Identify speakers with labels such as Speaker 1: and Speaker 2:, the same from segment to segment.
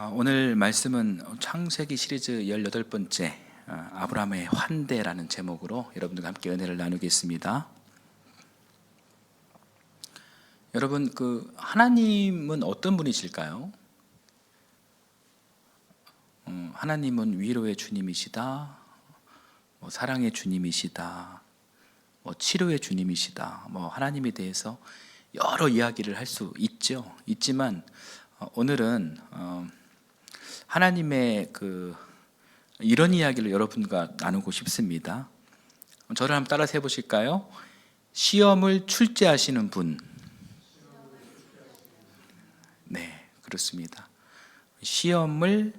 Speaker 1: 오늘 말씀은 창세기 시리즈 18번째 아브라함의 환대라는 제목으로 여러분들과 함께 은혜를 나누겠습니다. 여러분, 하나님은 어떤 분이실까요? 하나님은 위로의 주님이시다, 사랑의 주님이시다, 치료의 주님이시다. 하나님에 대해서 여러 이야기를 할 수 있지만 오늘은 하나님의 이런 이야기를 여러분과 나누고 싶습니다. 저를 한번 따라서 해보실까요? 시험을 출제하시는 분. 네, 그렇습니다. 시험을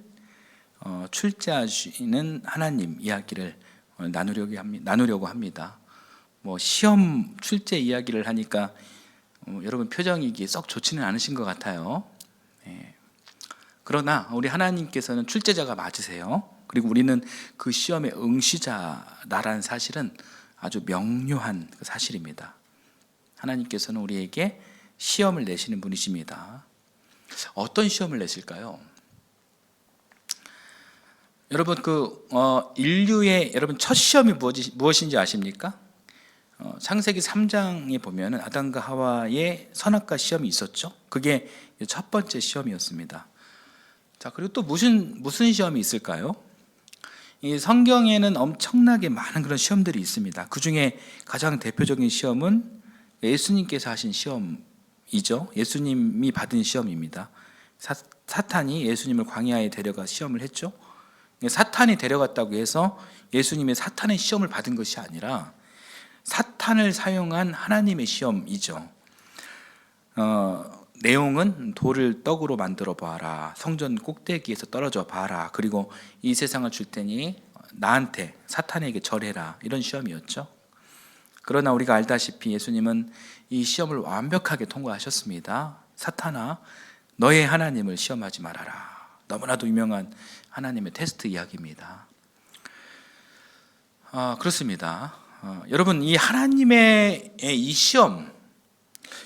Speaker 1: 출제하시는 하나님 이야기를 나누려고 합니다. 시험 출제 이야기를 하니까 여러분 표정이 이게 썩 좋지는 않으신 것 같아요. 그러나 우리 하나님께서는 출제자가 맞으세요. 그리고 우리는 그 시험의 응시자라는 사실은 아주 명료한 사실입니다. 하나님께서는 우리에게 시험을 내시는 분이십니다. 어떤 시험을 내실까요? 여러분, 인류의 첫 시험이 무엇인지 아십니까? 창세기 3장에 보면 아담과 하와의 선악과 시험이 있었죠. 그게 첫 번째 시험이었습니다. 자, 그리고 또 무슨 시험이 있을까요? 이 성경에는 엄청나게 많은 그런 시험들이 있습니다. 그 중에 가장 대표적인 시험은 예수님께서 하신 시험이죠. 예수님이 받은 시험입니다. 사탄이 예수님을 광야에 데려가 시험을 했죠. 사탄이 데려갔다고 해서 예수님의 사탄의 시험을 받은 것이 아니라 사탄을 사용한 하나님의 시험이죠. 내용은 돌을 떡으로 만들어 봐라, 성전 꼭대기에서 떨어져 봐라, 그리고 이 세상을 줄 테니 나한테, 사탄에게 절해라, 이런 시험이었죠. 그러나 우리가 알다시피 예수님은 이 시험을 완벽하게 통과하셨습니다. 사탄아, 너의 하나님을 시험하지 말아라. 너무나도 유명한 하나님의 테스트 이야기입니다. 그렇습니다. 여러분, 이 하나님의 이 시험,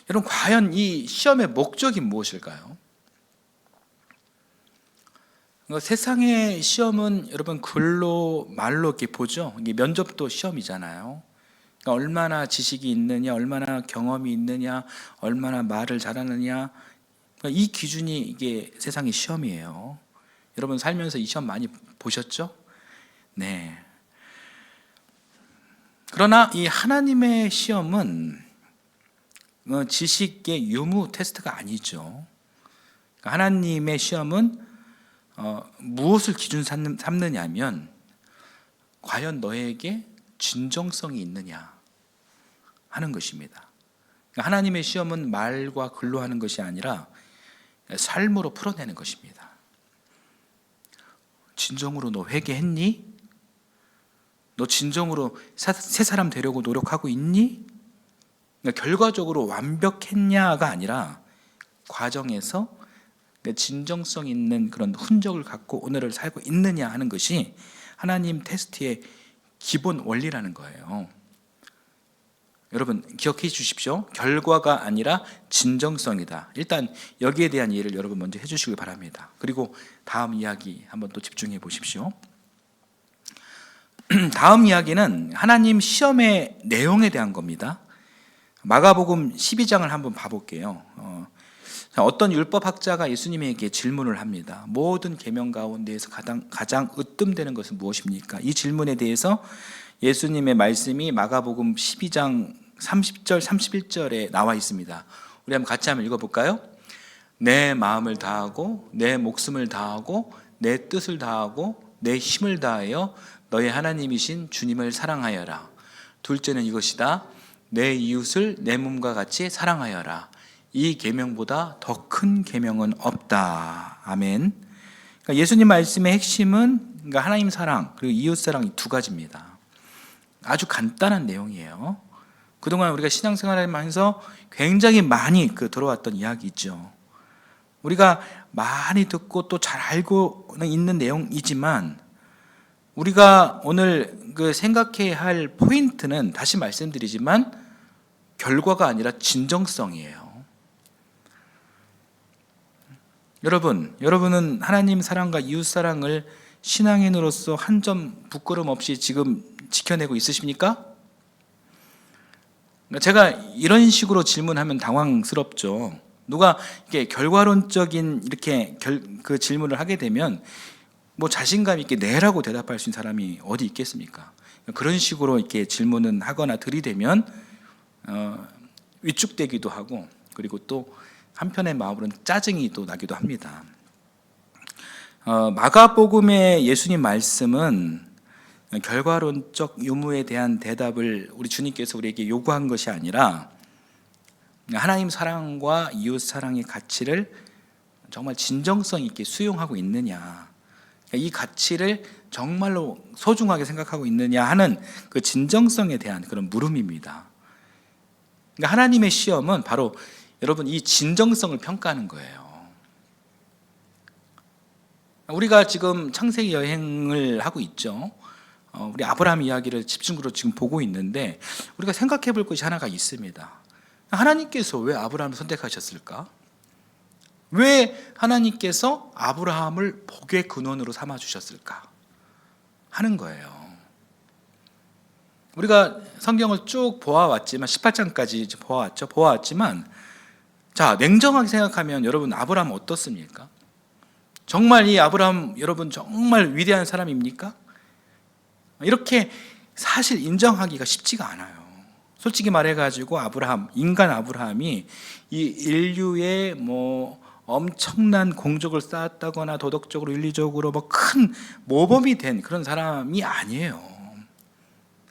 Speaker 1: 여러분, 과연 이 시험의 목적이 무엇일까요? 세상의 시험은 여러분 글로 말로 이렇게 보죠. 이게 면접도 시험이잖아요. 그러니까 얼마나 지식이 있느냐, 얼마나 경험이 있느냐, 얼마나 말을 잘하느냐, 이 기준이 이게 세상의 시험이에요. 여러분 살면서 이 시험 많이 보셨죠? 네. 그러나 이 하나님의 시험은 지식의 유무 테스트가 아니죠. 하나님의 시험은 무엇을 기준 삼느냐면 과연 너에게 진정성이 있느냐 하는 것입니다. 하나님의 시험은 말과 글로 하는 것이 아니라 삶으로 풀어내는 것입니다. 진정으로 너 회개했니? 너 진정으로 새 사람 되려고 노력하고 있니? 그러니까 결과적으로 완벽했냐가 아니라 과정에서 진정성 있는 그런 흔적을 갖고 오늘을 살고 있느냐 하는 것이 하나님 테스트의 기본 원리라는 거예요. 여러분 기억해 주십시오. 결과가 아니라 진정성이다. 일단 여기에 대한 이해를 여러분 먼저 해주시길 바랍니다. 그리고 다음 이야기 한번 또 집중해 보십시오. 다음 이야기는 하나님 시험의 내용에 대한 겁니다. 마가복음 12장을 한번 봐볼게요. 어떤 율법학자가 예수님에게 질문을 합니다. 모든 계명 가운데에서 가장 으뜸되는 것은 무엇입니까? 이 질문에 대해서 예수님의 말씀이 마가복음 12장 30절 31절에 나와 있습니다. 우리 한번 같이 한번 읽어볼까요? 내 마음을 다하고 내 목숨을 다하고 내 뜻을 다하고 내 힘을 다하여 너의 하나님이신 주님을 사랑하여라. 둘째는 이것이다. 내 이웃을 내 몸과 같이 사랑하여라. 이 계명보다 더 큰 계명은 없다. 아멘. 그러니까 예수님 말씀의 핵심은 하나님 사랑 그리고 이웃 사랑 이 두 가지입니다. 아주 간단한 내용이에요. 그동안 우리가 신앙생활을 하면서 굉장히 많이 들어왔던 이야기 있죠. 우리가 많이 듣고 또 잘 알고는 있는 내용이지만 우리가 오늘 생각해야 할 포인트는 다시 말씀드리지만 결과가 아니라 진정성이에요. 여러분은 하나님 사랑과 이웃 사랑을 신앙인으로서 한 점 부끄럼 없이 지금 지켜내고 있으십니까? 제가 이런 식으로 질문하면 당황스럽죠. 누가 이렇게 결과론적인 그 질문을 하게 되면 뭐 자신감 있게 네라고 대답할 수 있는 사람이 어디 있겠습니까? 그런 식으로 이렇게 질문은 하거나 들이대면 위축되기도 하고, 그리고 또 한편의 마음으로는 짜증이 또 나기도 합니다. 마가복음의 예수님 말씀은 결과론적 유무에 대한 대답을 우리 주님께서 우리에게 요구한 것이 아니라 하나님 사랑과 이웃 사랑의 가치를 정말 진정성 있게 수용하고 있느냐, 이 가치를 정말로 소중하게 생각하고 있느냐 하는 그 진정성에 대한 그런 물음입니다. 그러니까 하나님의 시험은 바로 여러분 이 진정성을 평가하는 거예요. 우리가 지금 창세기 여행을 하고 있죠. 우리 아브라함 이야기를 집중적으로 지금 보고 있는데 우리가 생각해 볼 것이 하나가 있습니다. 하나님께서 왜 아브라함을 선택하셨을까? 왜 하나님께서 아브라함을 복의 근원으로 삼아 주셨을까 하는 거예요. 우리가 성경을 쭉 보아왔지만 18장까지 보아왔지만 자, 냉정하게 생각하면 여러분 아브라함 어떻습니까? 정말 이 아브라함 여러분 정말 위대한 사람입니까? 이렇게 사실 인정하기가 쉽지가 않아요. 솔직히 말해가지고 인간 아브라함이 이 인류의 뭐 엄청난 공적을 쌓았다거나 도덕적으로 윤리적으로 뭐 큰 모범이 된 그런 사람이 아니에요.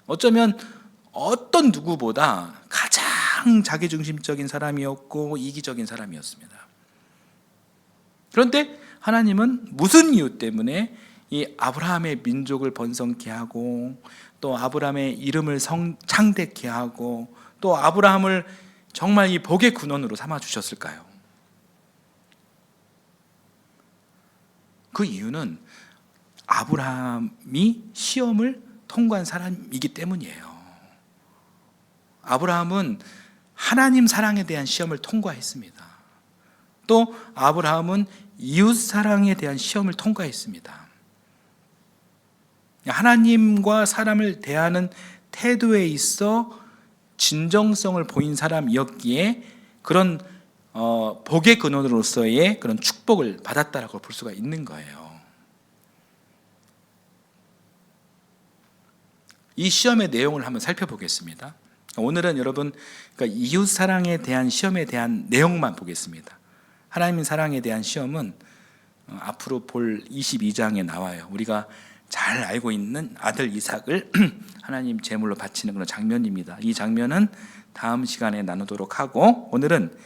Speaker 1: 어쩌면 어떤 누구보다 가장 자기중심적인 사람이었고 이기적인 사람이었습니다. 그런데 하나님은 무슨 이유 때문에 이 아브라함의 민족을 번성케 하고 또 아브라함의 이름을 창대케 하고 또 아브라함을 정말 이 복의 근원으로 삼아 주셨을까요? 그 이유는 아브라함이 시험을 통과한 사람이기 때문이에요. 아브라함은 하나님 사랑에 대한 시험을 통과했습니다. 또 아브라함은 이웃 사랑에 대한 시험을 통과했습니다. 하나님과 사람을 대하는 태도에 있어 진정성을 보인 사람이었기에 그런 복의 근원으로서의 그런 축복을 받았다라고 볼 수가 있는 거예요. 이 시험의 내용을 한번 살펴보겠습니다. 오늘은 여러분 그러니까 이웃 사랑에 대한 시험에 대한 내용만 보겠습니다. 하나님 사랑에 대한 시험은 앞으로 볼 22장에 나와요. 우리가 잘 알고 있는 아들 이삭을 하나님 제물로 바치는 그런 장면입니다. 이 장면은 다음 시간에 나누도록 하고 오늘은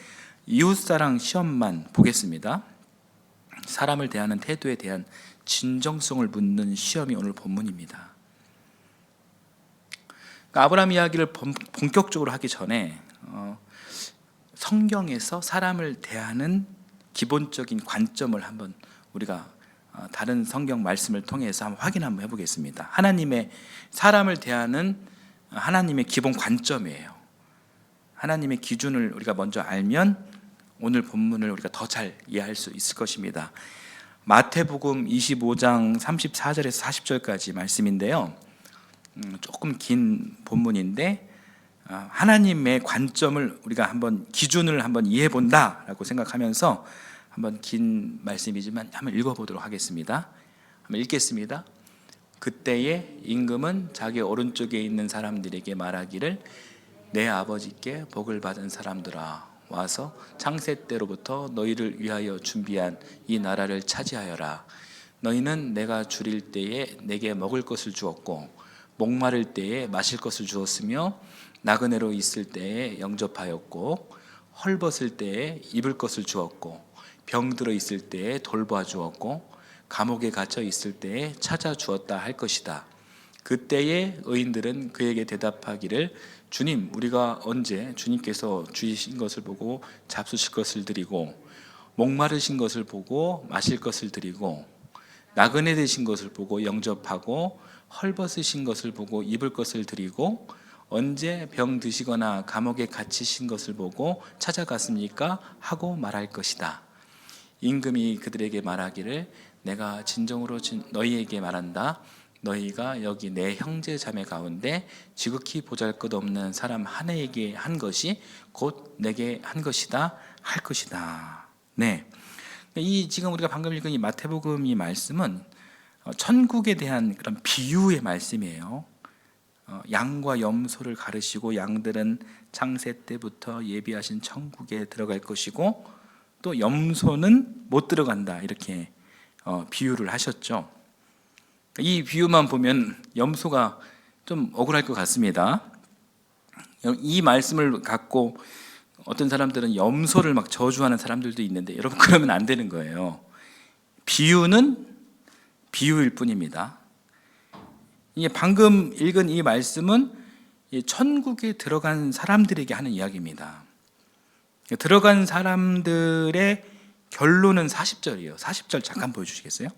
Speaker 1: 이웃사랑 시험만 보겠습니다. 사람을 대하는 태도에 대한 진정성을 묻는 시험이 오늘 본문입니다. 그러니까 아브라함 이야기를 본격적으로 하기 전에 성경에서 사람을 대하는 기본적인 관점을 한번 우리가 다른 성경 말씀을 통해서 한번 확인 한번 해보겠습니다. 하나님의 사람을 대하는 하나님의 기본 관점이에요. 하나님의 기준을 우리가 먼저 알면 오늘 본문을 우리가 더 잘 이해할 수 있을 것입니다. 마태복음 25장 34절에서 40절까지 말씀인데요. 조금 긴 본문인데 하나님의 관점을 우리가 한번 기준을 한번 이해해 본다라고 생각하면서 한번 긴 말씀이지만 한번 읽어보도록 하겠습니다. 한번 읽겠습니다. 그때에 임금은 자기 오른쪽에 있는 사람들에게 말하기를 내 아버지께 복을 받은 사람들아 와서 창세 때로부터 너희를 위하여 준비한 이 나라를 차지하여라. 너희는 내가 줄일 때에 내게 먹을 것을 주었고 목마를 때에 마실 것을 주었으며 나그네로 있을 때에 영접하였고 헐벗을 때에 입을 것을 주었고 병들어 있을 때에 돌봐 주었고 감옥에 갇혀 있을 때에 찾아 주었다 할 것이다. 그때에 의인들은 그에게 대답하기를 주님 우리가 언제 주님께서 주신 것을 보고 잡수실 것을 드리고 목마르신 것을 보고 마실 것을 드리고 나그네 되신 것을 보고 영접하고 헐벗으신 것을 보고 입을 것을 드리고 언제 병 드시거나 감옥에 갇히신 것을 보고 찾아갔습니까? 하고 말할 것이다. 임금이 그들에게 말하기를 내가 진정으로 너희에게 말한다. 너희가 여기 내 형제 자매 가운데 지극히 보잘것없는 사람 하나에게 한 것이 곧 내게 한 것이다 할 것이다. 네, 이 지금 우리가 방금 읽은 이 마태복음 이 말씀은 천국에 대한 그런 비유의 말씀이에요. 양과 염소를 가르시고 양들은 창세 때부터 예비하신 천국에 들어갈 것이고 또 염소는 못 들어간다 이렇게 비유를 하셨죠. 이 비유만 보면 염소가 좀 억울할 것 같습니다. 이 말씀을 갖고 어떤 사람들은 염소를 막 저주하는 사람들도 있는데 여러분 그러면 안 되는 거예요. 비유는 비유일 뿐입니다. 이게 방금 읽은 이 말씀은 천국에 들어간 사람들에게 하는 이야기입니다. 들어간 사람들의 결론은 40절이에요. 40절 잠깐 보여주시겠어요?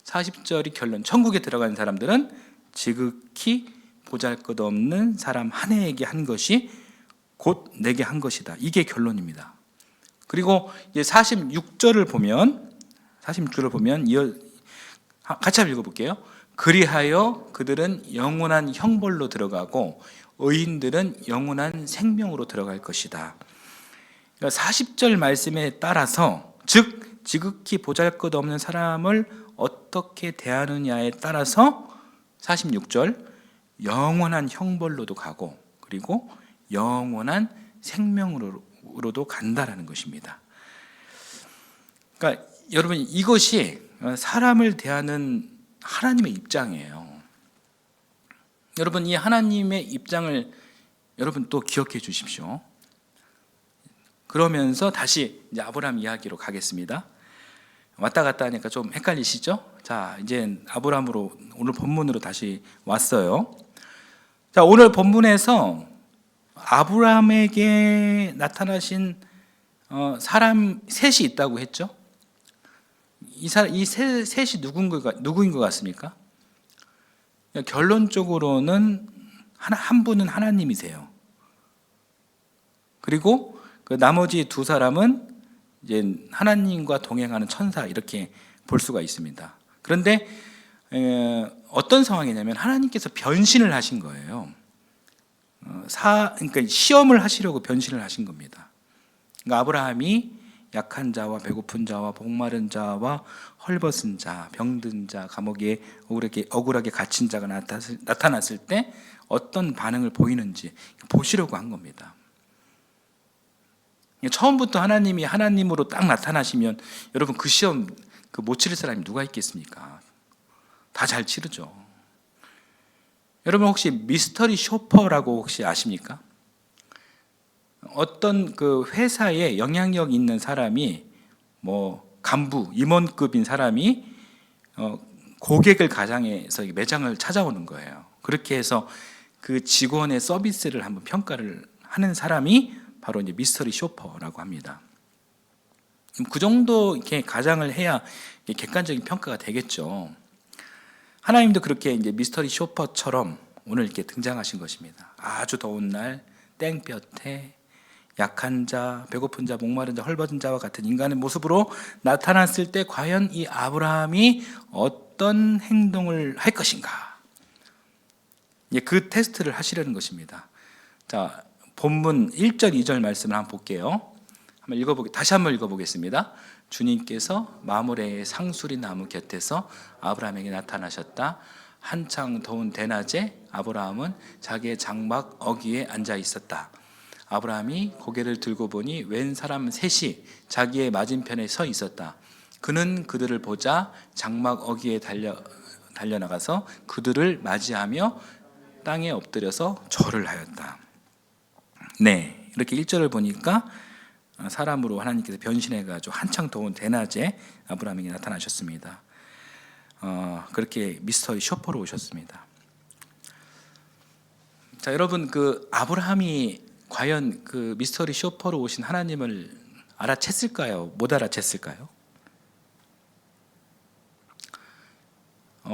Speaker 1: 40절이 결론. 천국에 들어간 사람들은 지극히 보잘것없는 사람 하나에게 한 것이 곧 내게 한 것이다. 이게 결론입니다. 그리고 이제 46절을 보면 같이 한번 읽어볼게요. 그리하여 그들은 영원한 형벌로 들어가고 의인들은 영원한 생명으로 들어갈 것이다. 40절 말씀에 따라서 즉 지극히 보잘것없는 사람을 어떻게 대하느냐에 따라서 46절 영원한 형벌로도 가고 그리고 영원한 생명으로도 간다라는 것입니다. 그러니까 여러분 이것이 사람을 대하는 하나님의 입장이에요. 여러분 이 하나님의 입장을 여러분 또 기억해 주십시오. 그러면서 다시 이제 아브라함 이야기로 가겠습니다. 왔다 갔다 하니까 좀 헷갈리시죠? 자, 이제 아브라함으로 오늘 본문으로 다시 왔어요. 자, 오늘 본문에서 아브라함에게 나타나신 사람 셋이 있다고 했죠? 이 셋이 누구인 것 같습니까? 결론적으로는 한 분은 하나님이세요. 그리고 그 나머지 두 사람은 이제 하나님과 동행하는 천사 이렇게 볼 수가 있습니다. 그런데 어떤 상황이냐면 하나님께서 변신을 하신 거예요. 그러니까 시험을 하시려고 변신을 하신 겁니다. 그러니까 아브라함이 약한 자와 배고픈 자와 목마른 자와 헐벗은 자, 병든 자, 감옥에 억울하게 갇힌 자가 나타났을 때 어떤 반응을 보이는지 보시려고 한 겁니다. 처음부터 하나님이 하나님으로 딱 나타나시면 여러분 그 시험 못 치를 사람이 누가 있겠습니까? 다 잘 치르죠. 여러분 혹시 미스터리 쇼퍼라고 혹시 아십니까? 어떤 그 회사에 영향력 있는 사람이 간부, 임원급인 사람이 고객을 가장해서 매장을 찾아오는 거예요. 그렇게 해서 그 직원의 서비스를 한번 평가를 하는 사람이 바로 이제 미스터리 쇼퍼라고 합니다. 그 정도 이렇게 가장을 해야 객관적인 평가가 되겠죠. 하나님도 그렇게 이제 미스터리 쇼퍼처럼 오늘 이렇게 등장하신 것입니다. 아주 더운 날 땡볕에 약한 자, 배고픈 자, 목마른 자, 헐벗은 자와 같은 인간의 모습으로 나타났을 때 과연 이 아브라함이 어떤 행동을 할 것인가? 그 테스트를 하시려는 것입니다. 자, 본문 1절, 2절 말씀을 한번 볼게요. 다시 한번 읽어보겠습니다. 주님께서 마므레의 상수리 나무 곁에서 아브라함에게 나타나셨다. 한창 더운 대낮에 아브라함은 자기의 장막 어귀에 앉아 있었다. 아브라함이 고개를 들고 보니 웬 사람 셋이 자기의 맞은편에 서 있었다. 그는 그들을 보자 장막 어귀에 달려나가서 그들을 맞이하며 땅에 엎드려서 절을 하였다. 네, 이렇게 1절을 보니까 사람으로 하나님께서 변신해가지고 한창 더운 대낮에 아브라함에게 나타나셨습니다. 그렇게 미스터리 쇼퍼로 오셨습니다. 자, 여러분 그 아브라함이 과연 그 미스터리 쇼퍼로 오신 하나님을 알아챘을까요? 못 알아챘을까요?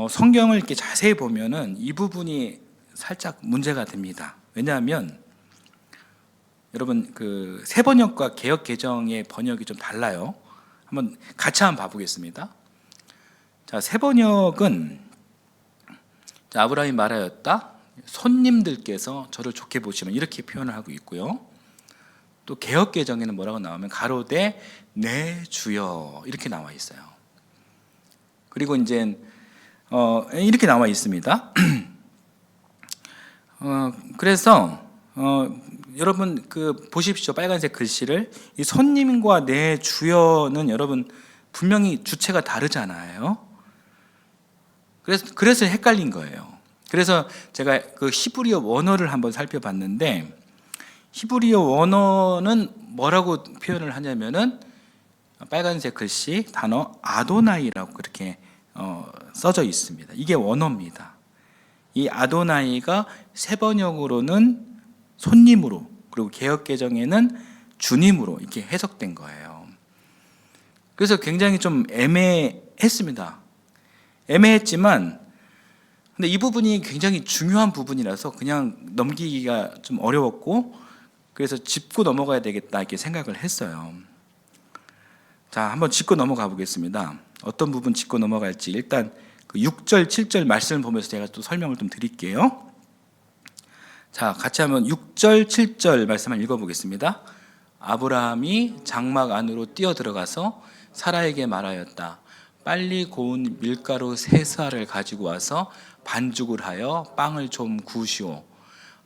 Speaker 1: 성경을 이렇게 자세히 보면은 이 부분이 살짝 문제가 됩니다. 왜냐하면 여러분 그 새 번역과 개역 개정의 번역이 좀 달라요. 한번 같이 한번 봐보겠습니다. 자, 세 번역은 아브라함이 말하였다. 손님들께서 저를 좋게 보시면 이렇게 표현을 하고 있고요. 또 개역개정에는 뭐라고 나오면 가로되 내 주여 이렇게 나와 있어요. 그리고 이제 이렇게 나와 있습니다. 그래서 여러분 보십시오. 빨간색 글씨를 이 손님과 내 주여는 여러분 분명히 주체가 다르잖아요. 그래서 헷갈린 거예요. 그래서 제가 그 히브리어 원어를 한번 살펴봤는데 히브리어 원어는 뭐라고 표현을 하냐면은 빨간색 글씨 단어 아도나이라고 그렇게 써져 있습니다. 이게 원어입니다. 이 아도나이가 세 번역으로는 손님으로 그리고 개역개정에는 주님으로 이렇게 해석된 거예요. 그래서 굉장히 좀 애매했습니다. 애매했지만 근데 이 부분이 굉장히 중요한 부분이라서 그냥 넘기기가 좀 어려웠고 그래서 짚고 넘어가야 되겠다 이렇게 생각을 했어요. 자, 한번 짚고 넘어가 보겠습니다. 어떤 부분 짚고 넘어갈지 일단 그 6절, 7절 말씀을 보면서 제가 또 설명을 좀 드릴게요. 자, 같이 한번 6절, 7절 말씀을 읽어보겠습니다. 아브라함이 장막 안으로 뛰어들어가서 사라에게 말하였다. 빨리 고운 밀가루 3스아를 가지고 와서 반죽을 하여 빵을 좀 구우시오.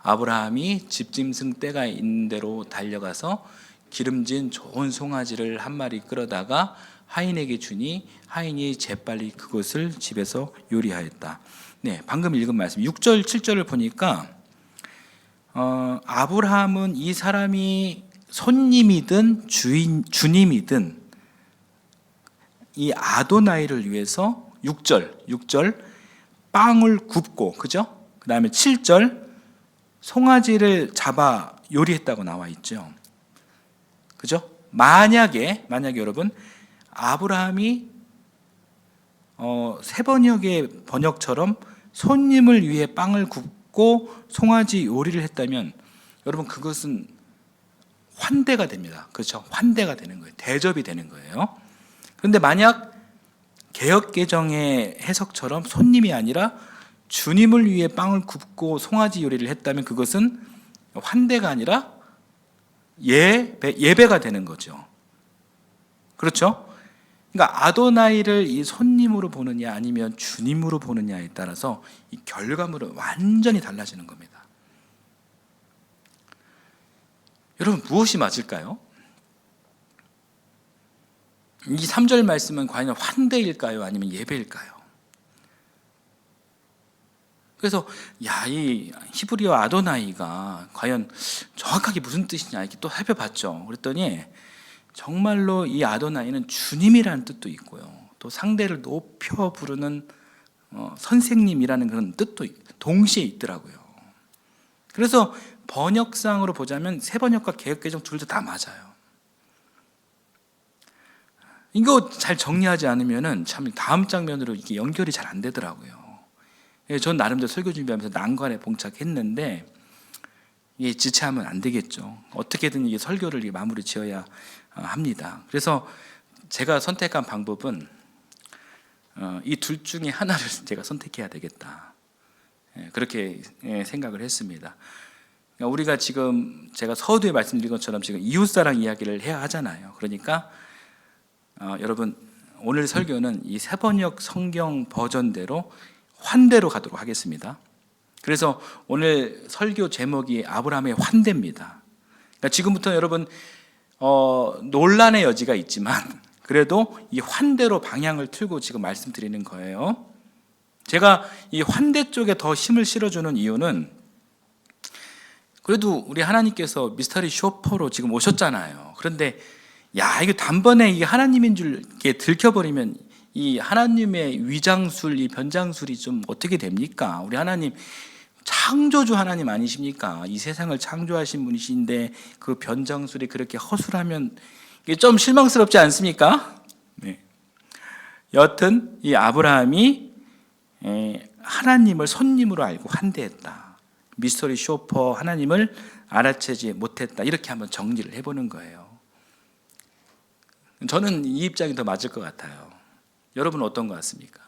Speaker 1: 아브라함이 집짐승 떼가 있는 대로 달려가서 기름진 좋은 송아지를 한 마리 끌어다가 하인에게 주니 하인이 재빨리 그것을 집에서 요리하였다. 네, 방금 읽은 말씀 6절, 7절을 보니까 아브라함은 이 사람이 손님이든 주님이든 이 아도나이를 위해서 6절 빵을 굽고 그죠? 그 다음에 7절 송아지를 잡아 요리했다고 나와 있죠. 그죠? 만약에 여러분 아브라함이 세 번역의 번역처럼 손님을 위해 빵을 굽고 송아지 요리를 했다면 여러분 그것은 환대가 됩니다. 그렇죠? 환대가 되는 거예요. 대접이 되는 거예요. 그런데 만약 개역개정의 해석처럼 손님이 아니라 주님을 위해 빵을 굽고 송아지 요리를 했다면 그것은 환대가 아니라 예배가 되는 거죠. 그렇죠? 그러니까 아도나이를 이 손님으로 보느냐 아니면 주님으로 보느냐에 따라서 이 결과물은 완전히 달라지는 겁니다. 여러분 무엇이 맞을까요? 이 3절 말씀은 과연 환대일까요? 아니면 예배일까요? 그래서 이 히브리어 아도나이가 과연 정확하게 무슨 뜻이냐 이렇게 또 살펴봤죠. 그랬더니 정말로 이 아도나이는 주님이라는 뜻도 있고요. 또 상대를 높여 부르는 선생님이라는 그런 뜻도 동시에 있더라고요. 그래서 번역상으로 보자면 세 번역과 개역개정 둘 다 맞아요. 이거 잘 정리하지 않으면은 참 다음 장면으로 이게 연결이 잘 안 되더라고요. 전 나름대로 설교 준비하면서 난관에 봉착했는데 이게 지체하면 안 되겠죠. 어떻게든 이게 설교를 마무리 지어야 합니다. 그래서 제가 선택한 방법은 이 둘 중에 하나를 제가 선택해야 되겠다. 그렇게 생각을 했습니다. 우리가 지금 제가 서두에 말씀드린 것처럼 지금 이웃사랑 이야기를 해야 하잖아요. 그러니까 여러분 오늘 설교는 이 세번역 성경 버전대로 환대로 가도록 하겠습니다. 그래서 오늘 설교 제목이 아브라함의 환대입니다. 그러니까 지금부터 여러분 논란의 여지가 있지만 그래도 이 환대로 방향을 틀고 지금 말씀드리는 거예요. 제가 이 환대 쪽에 더 힘을 실어주는 이유는 그래도 우리 하나님께서 미스터리 쇼퍼로 지금 오셨잖아요. 그런데 이거 단번에 이게 하나님인 줄 이렇게 들켜버리면 이 하나님의 위장술, 이 변장술이 좀 어떻게 됩니까? 우리 하나님 창조주 하나님 아니십니까? 이 세상을 창조하신 분이신데 그 변장술이 그렇게 허술하면 이게 좀 실망스럽지 않습니까? 네. 여튼 이 아브라함이 하나님을 손님으로 알고 환대했다. 미스터리 쇼퍼 하나님을 알아채지 못했다. 이렇게 한번 정리를 해보는 거예요. 저는 이 입장이 더 맞을 것 같아요. 여러분은 어떤 것 같습니까?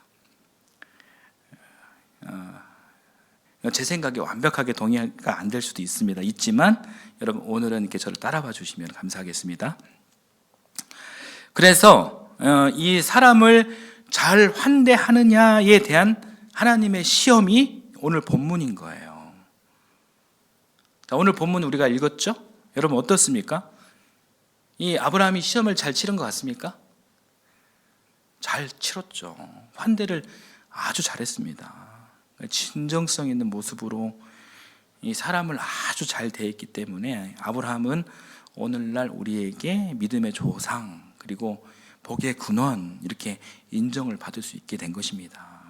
Speaker 1: 제 생각에 완벽하게 동의가 안 될 수도 있지만 여러분 오늘은 이렇게 저를 따라봐 주시면 감사하겠습니다. 그래서 이 사람을 잘 환대하느냐에 대한 하나님의 시험이 오늘 본문인 거예요. 자, 오늘 본문 우리가 읽었죠? 여러분 어떻습니까? 이 아브라함이 시험을 잘 치른 것 같습니까? 잘 치렀죠. 환대를 아주 잘했습니다. 진정성 있는 모습으로 이 사람을 아주 잘 대했기 때문에 아브라함은 오늘날 우리에게 믿음의 조상 그리고 복의 근원 이렇게 인정을 받을 수 있게 된 것입니다.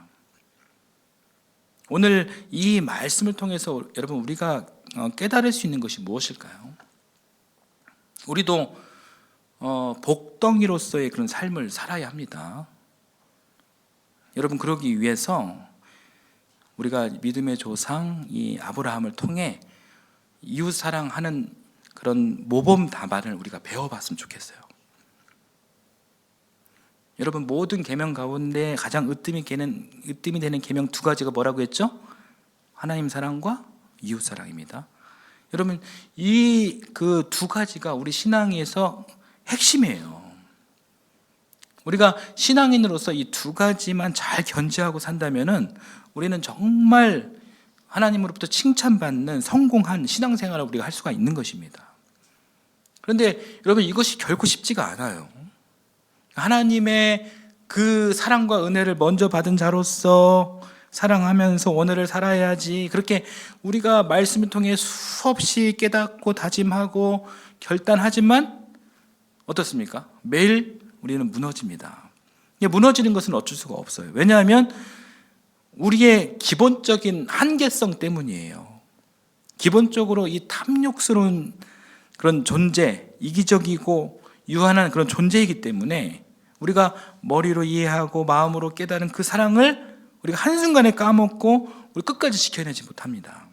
Speaker 1: 오늘 이 말씀을 통해서 여러분 우리가 깨달을 수 있는 것이 무엇일까요? 우리도 복덩이로서의 그런 삶을 살아야 합니다. 여러분 그러기 위해서 우리가 믿음의 조상 이 아브라함을 통해 이웃 사랑하는 그런 모범 답안을 우리가 배워봤으면 좋겠어요. 여러분 모든 계명 가운데 가장 으뜸이 되는 계명 두 가지가 뭐라고 했죠? 하나님 사랑과 이웃 사랑입니다. 여러분 이 그 두 가지가 우리 신앙에서 핵심이에요. 우리가 신앙인으로서 이 두 가지만 잘 견지하고 산다면은 우리는 정말 하나님으로부터 칭찬받는 성공한 신앙생활을 우리가 할 수가 있는 것입니다. 그런데 여러분 이것이 결코 쉽지가 않아요. 하나님의 그 사랑과 은혜를 먼저 받은 자로서 사랑하면서 오늘을 살아야지 그렇게 우리가 말씀을 통해 수없이 깨닫고 다짐하고 결단하지만 어떻습니까? 매일 우리는 무너집니다. 무너지는 것은 어쩔 수가 없어요. 왜냐하면 우리의 기본적인 한계성 때문이에요. 기본적으로 이 탐욕스러운 그런 존재, 이기적이고 유한한 그런 존재이기 때문에 우리가 머리로 이해하고 마음으로 깨달은 그 사랑을 우리가 한순간에 까먹고 우리 끝까지 지켜내지 못합니다.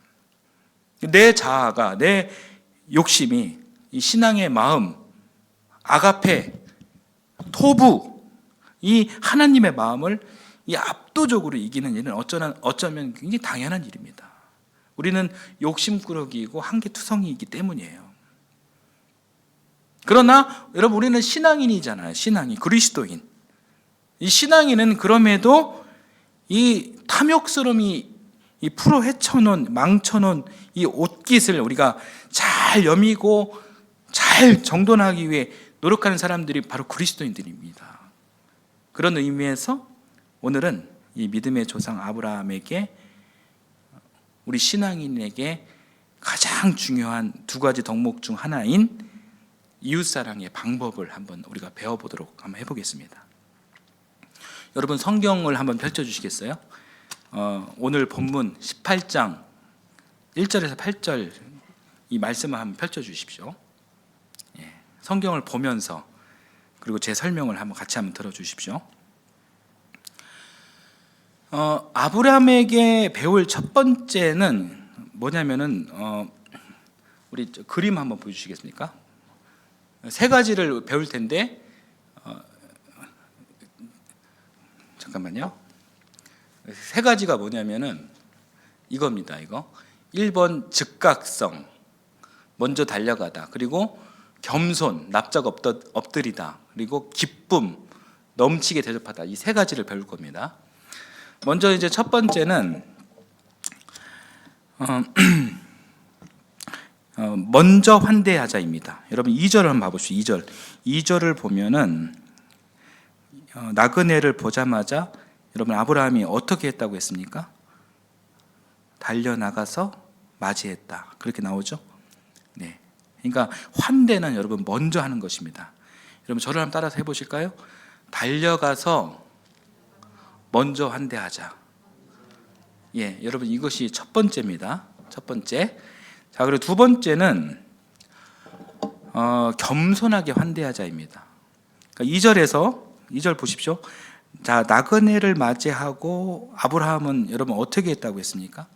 Speaker 1: 내 자아가, 내 욕심이 이 신앙의 마음, 아가페, 토부, 이 하나님의 마음을 이 압도적으로 이기는 일은 어쩌면 굉장히 당연한 일입니다. 우리는 욕심꾸러기이고 한계투성이이기 때문이에요. 그러나 여러분 우리는 신앙인이잖아요. 신앙인, 그리스도인. 이 신앙인은 그럼에도 이 탐욕스러움이 이 풀어 헤쳐놓은 망쳐놓은 이 옷깃을 우리가 잘 여미고 잘 정돈하기 위해 노력하는 사람들이 바로 그리스도인들입니다. 그런 의미에서 오늘은 이 믿음의 조상 아브라함에게 우리 신앙인에게 가장 중요한 두 가지 덕목 중 하나인 이웃사랑의 방법을 한번 우리가 배워보도록 한번 해보겠습니다. 여러분 성경을 한번 펼쳐주시겠어요? 오늘 본문 18장 1절에서 8절 이 말씀을 한번 펼쳐주십시오. 성경을 보면서 그리고 제 설명을 같이 한번 들어주십시오. 아브라함에게 배울 첫 번째는 뭐냐면은 우리 그림 한번 보여주시겠습니까? 세 가지를 배울 텐데 잠깐만요. 세 가지가 뭐냐면은 이겁니다. 이거 1번 즉각성, 먼저 달려가다, 그리고 겸손, 납작 엎드리다, 그리고 기쁨, 넘치게 대접하다. 이 세 가지를 배울 겁니다. 먼저 이제 첫 번째는 먼저 환대하자입니다. 여러분 2절을 한번 봐보시죠. 2절을 보면은 나그네를 보자마자 여러분 아브라함이 어떻게 했다고 했습니까? 달려나가서 맞이했다. 그렇게 나오죠? 네. 그러니까 환대는 여러분 먼저 하는 것입니다. 여러분 저를 한번 따라서 해보실까요? 달려가서 먼저 환대하자. 예, 여러분 이것이 첫 번째입니다. 첫 번째. 자, 그리고 두 번째는 겸손하게 환대하자입니다. 그러니까 2절 보십시오. 자, 나그네를 맞이하고 아브라함은 여러분 어떻게 했다고 했습니까?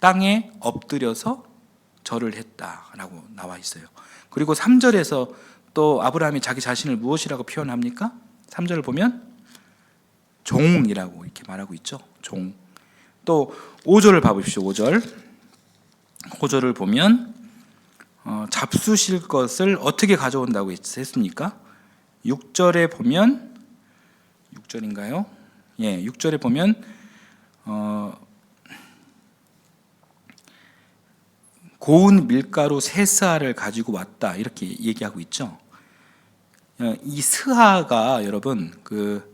Speaker 1: 땅에 엎드려서 절을 했다라고 나와 있어요. 그리고 3절에서 또 아브라함이 자기 자신을 무엇이라고 표현합니까? 3절을 보면 종이라고 이렇게 말하고 있죠. 종. 또 5절을 봐보십시오. 5절을 보면 잡수실 것을 어떻게 가져온다고 했습니까? 6절에 보면 6절인가요? 예, 6절에 보면 고운 밀가루 세 스아를 가지고 왔다 이렇게 얘기하고 있죠. 이 스아가 여러분 그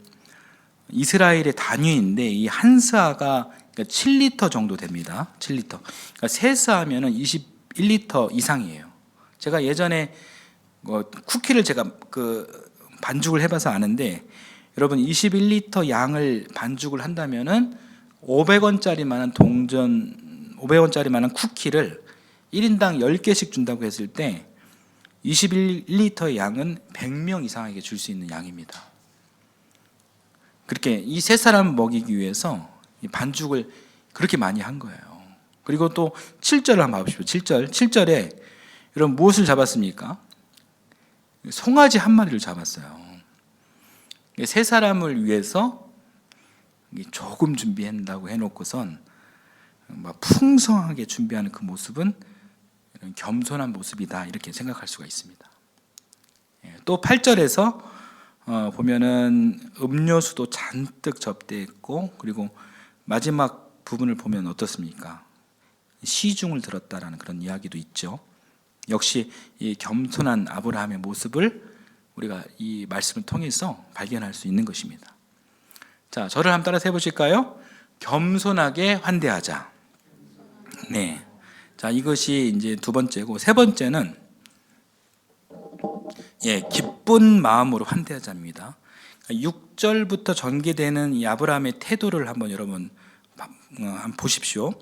Speaker 1: 이스라엘의 단위인데 이 한 스아가 7리터 정도 됩니다. 7리터. 그러니까 세 스아면은 21리터 이상이에요. 제가 예전에 쿠키를 제가 반죽을 해봐서 아는데 여러분 21리터 양을 반죽을 한다면은 500원짜리만한 500원짜리만한 쿠키를 1인당 10개씩 준다고 했을 때 21리터의 양은 100명 이상에게 줄 수 있는 양입니다. 그렇게 이 세 사람을 먹이기 위해서 반죽을 그렇게 많이 한 거예요. 그리고 또 7절을 한번 봐보십시오. 7절에 여러분 무엇을 잡았습니까? 송아지 한 마리를 잡았어요. 세 사람을 위해서 조금 준비한다고 해놓고선 막 풍성하게 준비하는 그 모습은 겸손한 모습이다 이렇게 생각할 수가 있습니다. 또 8절에서 보면은 음료수도 잔뜩 접대했고 그리고 마지막 부분을 보면 어떻습니까? 시중을 들었다라는 그런 이야기도 있죠. 역시 이 겸손한 아브라함의 모습을 우리가 이 말씀을 통해서 발견할 수 있는 것입니다. 자, 저를 한번 따라서 해보실까요? 겸손하게 환대하자. 네. 자, 이것이 이제 두 번째고, 세 번째는 기쁜 마음으로 환대하자입니다. 6절부터 전개되는 이 아브라함의 태도를 한번 여러분 한번 보십시오.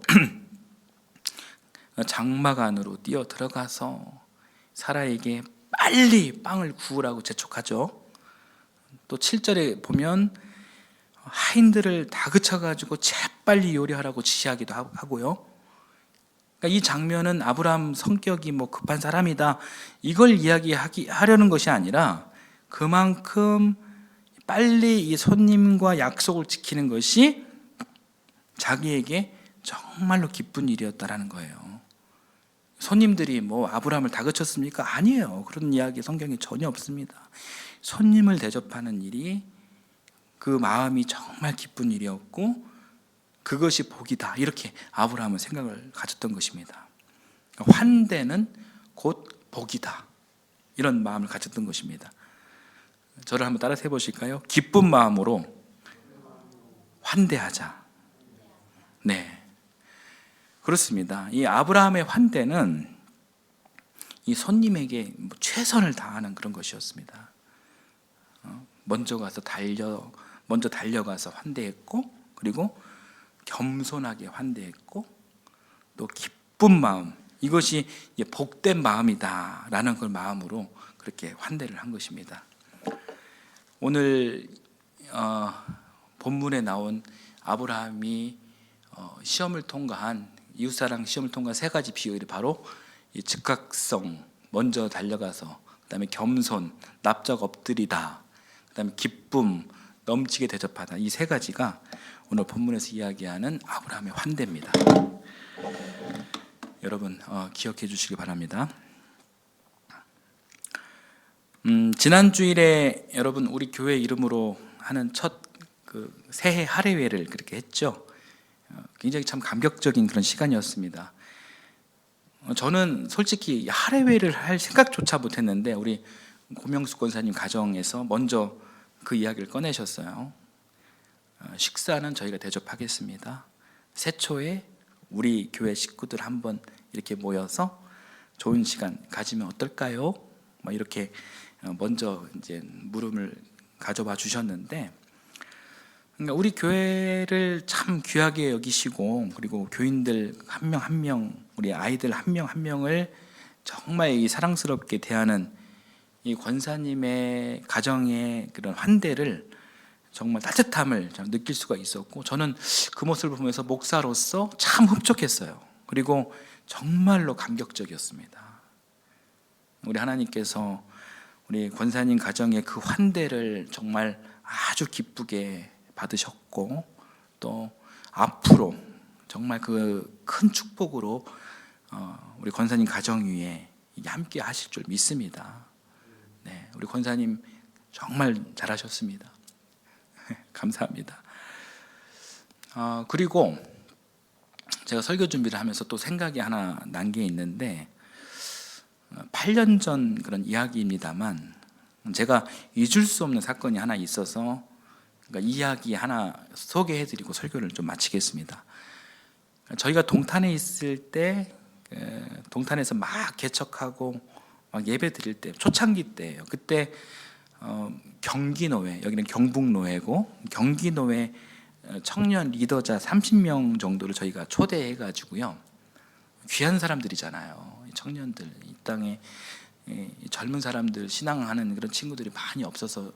Speaker 1: 장막 안으로 뛰어 들어가서 사라에게 빨리 빵을 구우라고 재촉하죠. 또 7절에 보면 하인들을 다그쳐가지고 재빨리 요리하라고 지시하기도 하고요. 그러니까 이 장면은 아브라함 성격이 급한 사람이다 이걸 이야기하려는 것이 아니라 그만큼 빨리 이 손님과 약속을 지키는 것이 자기에게 정말로 기쁜 일이었다라는 거예요. 손님들이 아브라함을 다그쳤습니까? 아니에요. 그런 이야기 성경에 전혀 없습니다. 손님을 대접하는 일이 그 마음이 정말 기쁜 일이었고 그것이 복이다 이렇게 아브라함은 생각을 가졌던 것입니다. 환대는 곧 복이다 이런 마음을 가졌던 것입니다. 저를 한번 따라서 해보실까요? 기쁜 마음으로 환대하자. 네, 그렇습니다. 이 아브라함의 환대는 이 손님에게 최선을 다하는 그런 것이었습니다. 먼저 달려가서 환대했고 그리고 겸손하게 환대했고 또 기쁜 마음, 이것이 복된 마음이다라는 그 마음으로 그렇게 환대를 한 것입니다. 오늘 본문에 나온 아브라함이 시험을 통과한 이웃사랑 시험을 통과한 세 가지 비결이 바로 이 즉각성, 먼저 달려가서 그다음에 겸손, 납작 엎드리다, 그다음에 기쁨, 넘치게 대접하다, 이 세 가지가 오늘 본문에서 이야기하는 아브라함의 환대입니다. 여러분 기억해 주시기 바랍니다. 지난 주일에 여러분 우리 교회 이름으로 하는 첫 새해 할애회를 그렇게 했죠. 굉장히 참 감격적인 그런 시간이었습니다. 저는 솔직히 할애회를 할 생각조차 못했는데 우리 고명숙 권사님 가정에서 먼저 그 이야기를 꺼내셨어요. 식사는 저희가 대접하겠습니다. 새초에 우리 교회 식구들 한번 이렇게 모여서 좋은 시간 가지면 어떨까요? 이렇게 먼저 이제 물음을 가져와 주셨는데, 그러니까 우리 교회를 참 귀하게 여기시고 그리고 교인들 한 명 한 명, 우리 아이들 한 명 한 명을 정말 이 사랑스럽게 대하는 이 권사님의 가정의 그런 환대를 정말 따뜻함을 느낄 수가 있었고, 저는 그 모습을 보면서 목사로서 참 흡족했어요. 그리고 정말로 감격적이었습니다. 우리 하나님께서 우리 권사님 가정의 그 환대를 정말 아주 기쁘게 받으셨고, 또 앞으로 정말 그 큰 축복으로 우리 권사님 가정 위에 함께 하실 줄 믿습니다. 네, 우리 권사님 정말 잘하셨습니다. 감사합니다. 그리고 제가 설교 준비를 하면서 또 생각이 하나 난 게 있는데, 8년 전 그런 이야기입니다만, 제가 잊을 수 없는 사건이 하나 있어서 그러니까 이야기 하나 소개해드리고 설교를 좀 마치겠습니다. 저희가 동탄에 있을 때, 동탄에서 막 개척하고 막 예배 드릴 때, 초창기 때예요. 그때 경기노회, 여기는 경북노회고, 경기노회 청년 리더자 30명 정도를 저희가 초대해가지고요, 귀한 사람들이잖아요. 청년들, 이 땅에 젊은 사람들 신앙하는 그런 친구들이 많이 없어서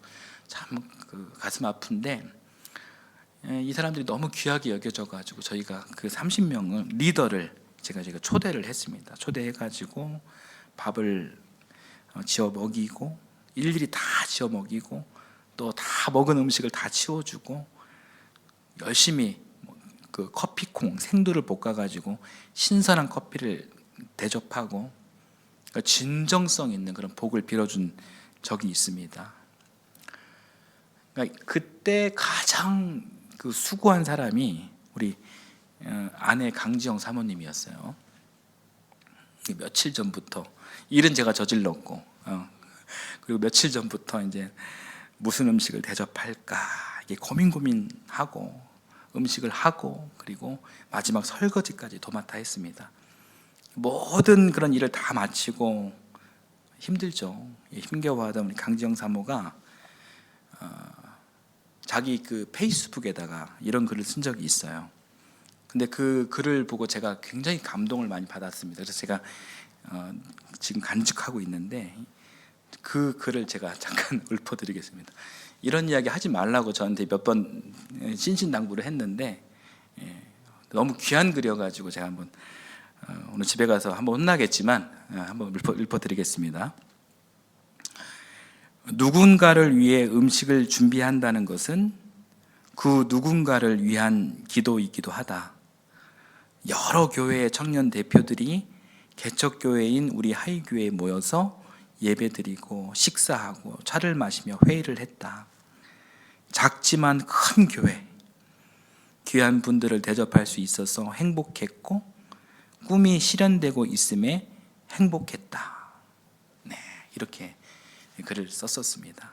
Speaker 1: 참 그 가슴 아픈데, 이 사람들이 너무 귀하게 여겨져가지고 저희가 그 30명을 리더를 제가 초대를 했습니다. 초대해가지고 밥을 지어 먹이고, 일일이 다 지어 먹이고, 또 다 먹은 음식을 다 치워주고, 열심히 그 커피콩 생두를 볶아가지고 신선한 커피를 대접하고, 그러니까 진정성 있는 그런 복을 빌어준 적이 있습니다. 그러니까 그때 가장 그 수고한 사람이 우리 아내 강지영 사모님이었어요. 며칠 전부터 일은 제가 저질렀고, 그리고 며칠 전부터 이제 무슨 음식을 대접할까 이게 고민하고 음식을 하고, 그리고 마지막 설거지까지 도맡아 했습니다. 모든 그런 일을 다 마치고 힘들죠. 힘겨워하던 우리 강지영 사모가 자기 그 페이스북에다가 이런 글을 쓴 적이 있어요. 근데 그 글을 보고 제가 굉장히 감동을 많이 받았습니다. 그래서 제가 지금 간직하고 있는데, 그 글을 제가 잠깐 읊어드리겠습니다. 이런 이야기 하지 말라고 저한테 몇 번 신신당부를 했는데, 너무 귀한 글이어가지고 제가 한번 오늘 집에 가서 한번 혼나겠지만 한번 읊어드리겠습니다. 누군가를 위해 음식을 준비한다는 것은 그 누군가를 위한 기도이기도 하다. 여러 교회의 청년 대표들이 개척교회인 우리 하이교회에 모여서 예배드리고 식사하고 차를 마시며 회의를 했다. 작지만 큰 교회, 귀한 분들을 대접할 수 있어서 행복했고, 꿈이 실현되고 있음에 행복했다. 네, 이렇게 글을 썼었습니다.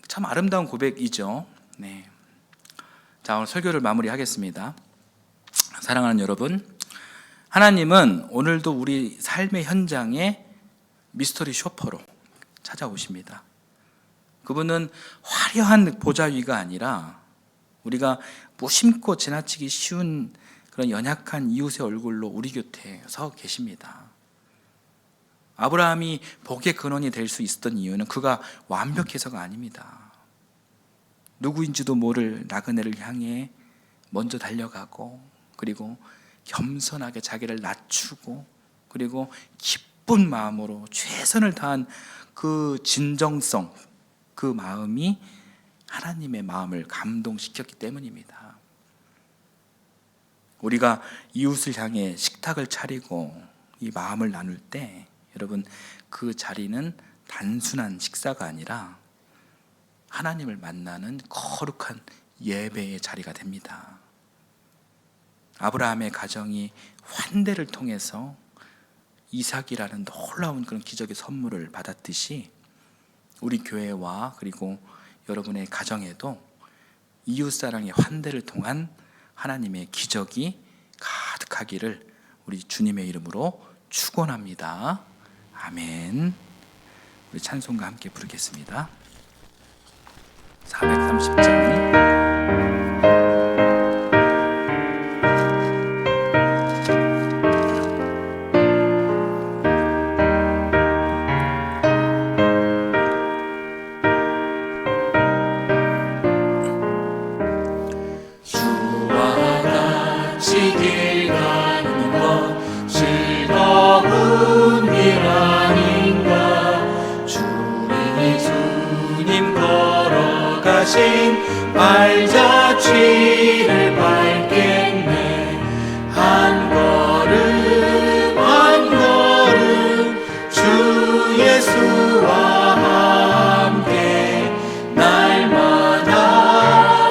Speaker 1: 참 아름다운 고백이죠. 네. 자, 오늘 설교를 마무리하겠습니다. 사랑하는 여러분, 하나님은 오늘도 우리 삶의 현장에 미스터리 쇼퍼로 찾아오십니다. 그분은 화려한 보좌 위가 아니라 우리가 무심코 지나치기 쉬운 그런 연약한 이웃의 얼굴로 우리 곁에 서 계십니다. 아브라함이 복의 근원이 될 수 있었던 이유는 그가 완벽해서가 아닙니다. 누구인지도 모를 나그네를 향해 먼저 달려가고, 그리고 겸손하게 자기를 낮추고, 그리고 기쁜 마음으로 최선을 다한 그 진정성, 그 마음이 하나님의 마음을 감동시켰기 때문입니다. 우리가 이웃을 향해 식탁을 차리고 이 마음을 나눌 때, 여러분, 그 자리는 단순한 식사가 아니라 하나님을 만나는 거룩한 예배의 자리가 됩니다. 아브라함의 가정이 환대를 통해서 이삭이라는 놀라운 그런 기적의 선물을 받았듯이, 우리 교회와 그리고 여러분의 가정에도 이웃사랑의 환대를 통한 하나님의 기적이 가득하기를 우리 주님의 이름으로 축원합니다. 아멘. 우리 찬송과 함께 부르겠습니다. 430장.
Speaker 2: 즐거운 일
Speaker 1: 하신 발자취를 밟겠네. 한 걸음 한 걸음 주 예수와 함께 날마다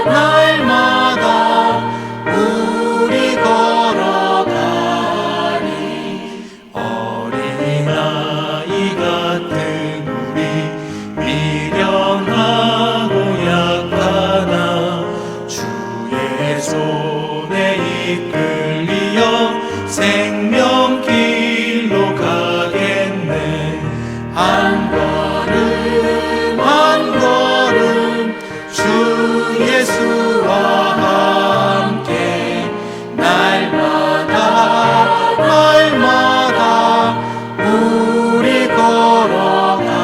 Speaker 1: 날마다 우리 걸어가리. 어린아이 같은 우리 미련하고 약하나 주의 손에 이끌리어 생명길로 가겠네. 한 걸음 한 걸음 주 예수와 함께 날마다 날마다 우리 걸어가리.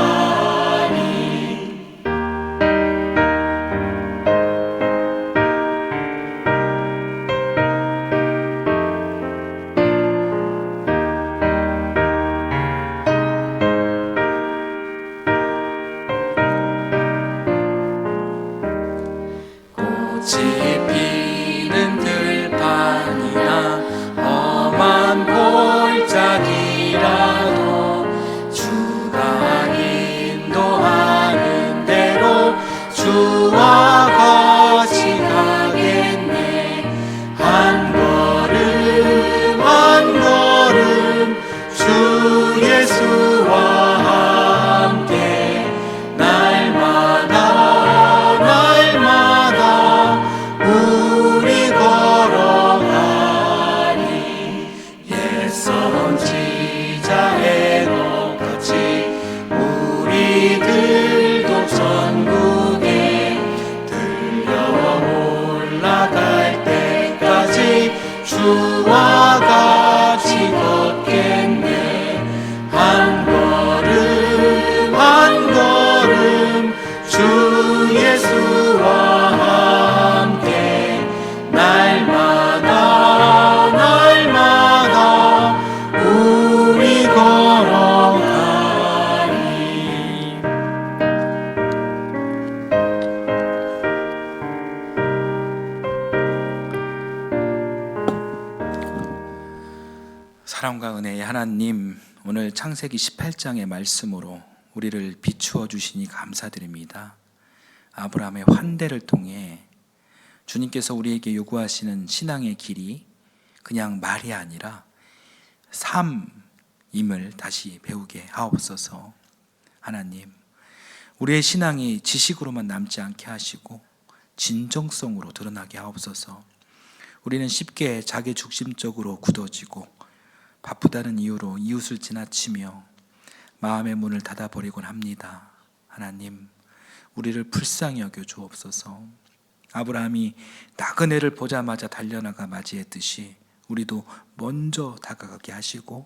Speaker 1: 꽃이 피는 들판이나 험한 골짜기라도 주가 인도하는 대로 주와 같이 가겠네. 한 걸음 한 걸음 주 예수와 함께 날마다 날마다 우리 걸어가리. 옛 선지자 에녹같이 우리들도 천국에 들려 올라갈 때까지 주와 같이 걷겠네. 한 걸음 한 걸음 주 예수와 함께 날마다 날마다 우리 걸어가리. 사랑과 은혜의 하나님, 오늘 창세기 18장의 말씀으로 우리를 비추어 주시니 감사드립니다. 아브라함의 환대를 통해 주님께서 우리에게 요구하시는 신앙의 길이 그냥 말이 아니라 삶임을 다시 배우게 하옵소서. 하나님, 우리의 신앙이 지식으로만 남지 않게 하시고 진정성으로 드러나게 하옵소서. 우리는 쉽게 자기 중심적으로 굳어지고 바쁘다는 이유로 이웃을 지나치며 마음의 문을 닫아버리곤 합니다. 하나님, 우리를 불쌍히 여겨 주옵소서. 아브라함이 나그네를 보자마자 달려나가 맞이했듯이 우리도 먼저 다가가게 하시고,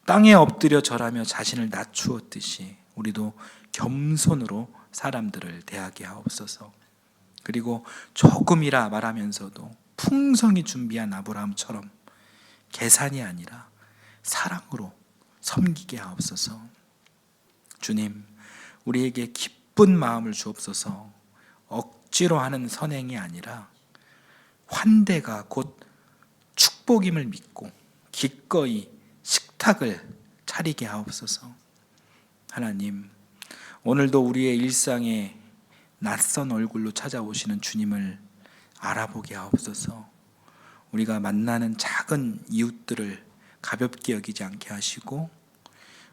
Speaker 1: 땅에 엎드려 절하며 자신을 낮추었듯이 우리도 겸손으로 사람들을 대하게 하옵소서. 그리고 조금이라 말하면서도 풍성히 준비한 아브라함처럼 계산이 아니라 사랑으로 섬기게 하옵소서. 주님, 우리에게 기쁜 마음을 주옵소서. 억지로 하는 선행이 아니라 환대가 곧 축복임을 믿고 기꺼이 식탁을 차리게 하옵소서. 하나님, 오늘도 우리의 일상에 낯선 얼굴로 찾아오시는 주님을 알아보게 하옵소서. 우리가 만나는 작은 이웃들을 가볍게 여기지 않게 하시고,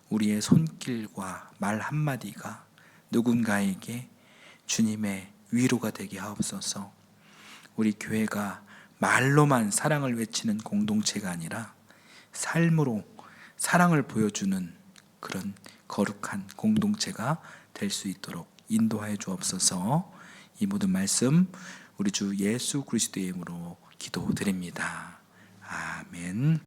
Speaker 1: 우리의 손길과 말 한마디가 누군가에게 주님의 위로가 되게 하옵소서. 우리 교회가 말로만 사랑을 외치는 공동체가 아니라 삶으로 사랑을 보여주는 그런 거룩한 공동체가 될 수 있도록 인도하여 주옵소서. 이 모든 말씀 우리 주 예수 그리스도의 이름으로 기도드립니다. 아멘.